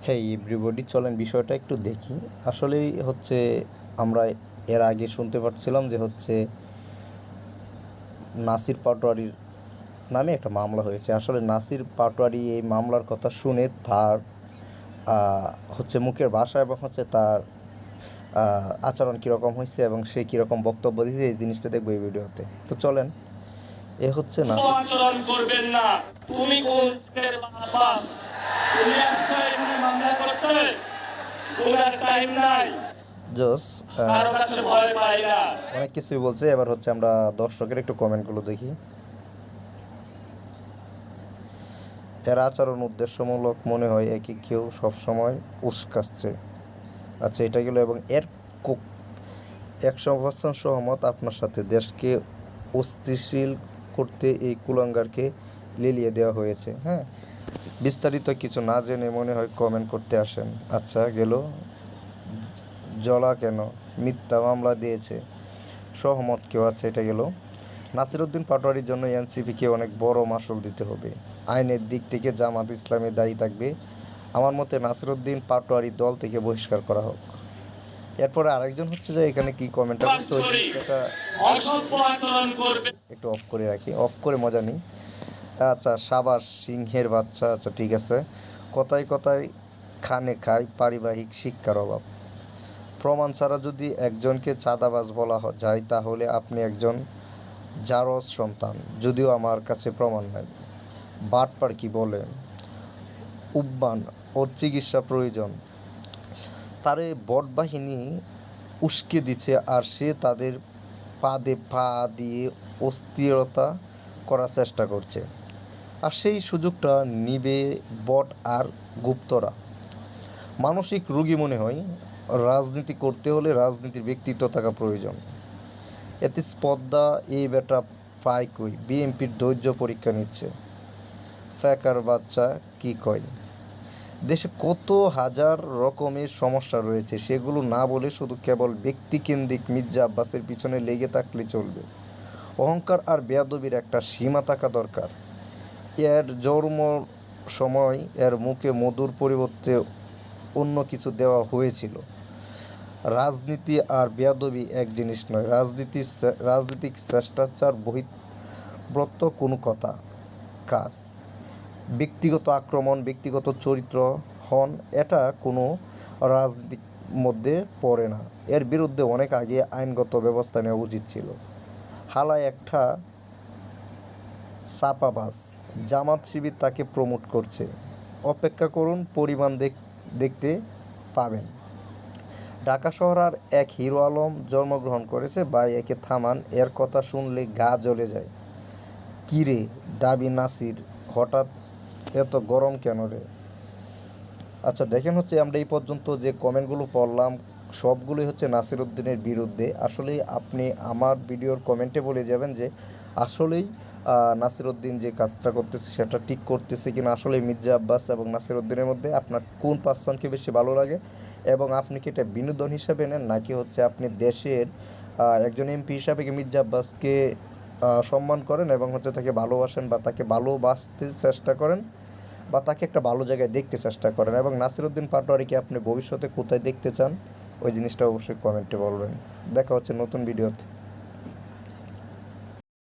হেই everybody, চলেন বিষয়টা একটু দেখি। আসলেই হচ্ছে আমরা এর আগে শুনতে পাচ্ছিলাম যে হচ্ছে নাসির পাটোয়ারির নামে একটা মামলা হয়েছে। আসলে নাসির পাটোয়ারি এই মামলার কথা শুনে তার হচ্ছে মুখের ভাষা এবং হচ্ছে তার আচরণ কীরকম হয়েছে এবং সে কীরকম বক্তব্য দিয়েছে এই জিনিসটা দেখবো এই ভিডিওতে। তো চলেন, এ হচ্ছে নাসির। আচরণ করবেন না। তুমি কোন বাস? তুমি আসছো এখানে মামলা করতে? তোমার টাইম নাই। জোস কারো কাছে ভয় পাই না। অনেক কিছুই বলছে। এবার হচ্ছে আমরা দর্শকের একটু কমেন্টগুলো দেখি। এর আচরণ উদ্দেশ্যমূলক মনে হয়, একই কেউ সবসময় উস্কাচ্ছে। আচ্ছা, এটা গেল। এবং এর 100% সহমত আপনার সাথে। দেশকে অস্থিতিশীল করতে এই কুলাঙ্গারকে লেলিয়ে দেওয়া হয়েছে। হ্যাঁ, বিস্তারিত কিছু না জেনে মনে হয় কমেন্ট করতে আসেন। আচ্ছা গেল। জলা কেন মিথ্যা মামলা দিয়েছে, সহমত কেউ আছে, এটা গেল। নাসিরউদ্দিন পাটোয়ারির জন্য এনসিপিকে অনেক বড় মাশুল দিতে হবে। আইনের দিক থেকে জামাত ইসলামী দায়ী থাকবে। আমার মতে নাসিরউদ্দিন পাটোয়ারি দল থেকে বহিষ্কার করা হোক। এরপরে আরেকজন হচ্ছে যে এখানে কি কমেন্টটা করছে ওই জিনিসটা একটু অফ করে রাখি, অফ করে মজা নিই। আচ্ছা, সাবাস সিংহের বাচ্চা। আচ্ছা ঠিক আছে। কথায় কথায় খানে খায় পারিবারিক শিক্ষার অভাব। প্রমাণ ছাড়া যদি একজনকে চাঁদাবাজ বলা যায় তাহলে আপনি একজন জারজ সন্তান। যদিও আমার কাছে প্রমাণ নাই। বাটপার কি বলে উব্বান, ওর চিকিৎসা প্রয়োজন। তারে বটবাহিনী উস্কে দিচ্ছে আর সে তাদের পাদে পা দিয়ে অস্থিরতা করার চেষ্টা করছে। আর সেই সুযোগটা নিবে বট আর গুপ্তরা। মানসিক রোগী মনে হয়। রাজনীতি করতে হলে রাজনীতির ব্যক্তিত্ব থাকা প্রয়োজন। এতে স্পর্ধা এই বেটা পায় কই? বিএনপির ধৈর্য পরীক্ষা নিচ্ছে। ফ্যাকার বাচ্চা কি কয়? দেশে কত হাজার রকমের সমস্যা রয়েছে, সেগুলো না বলে শুধু কেবল ব্যক্তিকেন্দ্রিক মির্জা আব্বাসের পিছনে লেগে থাকলে চলবে। অহংকার আর বেয়াদবির একটা সীমা থাকা দরকার। এর জন্ম সময় এর মুখে মধুর পরিবর্তে অন্য কিছু দেওয়া হয়েছিল। রাজনীতি আর বেয়াদবি এক জিনিস নয়। রাজনীতিক শ্রেষ্টাচার বহিঃব্রত কোনো কথা কাজ। ব্যক্তিগত আক্রমণ, ব্যক্তিগত চরিত্র হন, এটা কোনো রাজনীতির মধ্যে পড়ে না। এর বিরুদ্ধে অনেক আগে আইনগত ব্যবস্থা নেওয়া উচিত ছিল। হালায় একটা চাপাবাজ জামাত শিবির তাকে প্রমোট করছে। অপেক্ষা করুন, পরিমাণ দেখতে পাবেন। ঢাকা শহর আর এক হিরো আলম জন্মগ্রহণ করেছে। ভাই একে থামান, এর কথা শুনলে গা জ্বলে যায়। কী রে ডাবি নাসির, হঠাৎ এত গরম কেন রে? আচ্ছা দেখেন, হচ্ছে আমরা এই পর্যন্ত যে কমেন্টগুলো পড়লাম সবগুলোই হচ্ছে নাসিরউদ্দিনের বিরুদ্ধে। আসলে আপনি আমার ভিডিওর কমেন্টে বলে যাবেন যে আসলেই নাসিরউদ্দিন যে কাজটা করতেছে সেটা ঠিক করতেছে কিনা। আসলে মির্জা আব্বাস এবং নাসিরউদ্দিনের মধ্যে আপনার কোন পার্সনকে বেশি ভালো লাগে, এবং আপনি কি এটা বিনোদন হিসাবে নেন নাকি হচ্ছে আপনি দেশের একজন এমপি হিসাবে কি মির্জা আব্বাসকে সম্মান করেন এবং হচ্ছে তাকে ভালোবাসেন বা তাকে ভালোবাসতে চেষ্টা করেন বা তাকে একটা ভালো জায়গায় দেখতে চেষ্টা করেন, এবং নাসিরউদ্দিন পাটোয়ারিকে আপনি ভবিষ্যতে কোথায় দেখতে চান ওই জিনিসটা অবশ্যই কমেন্টে বলবেন। দেখা হচ্ছে নতুন ভিডিওতে।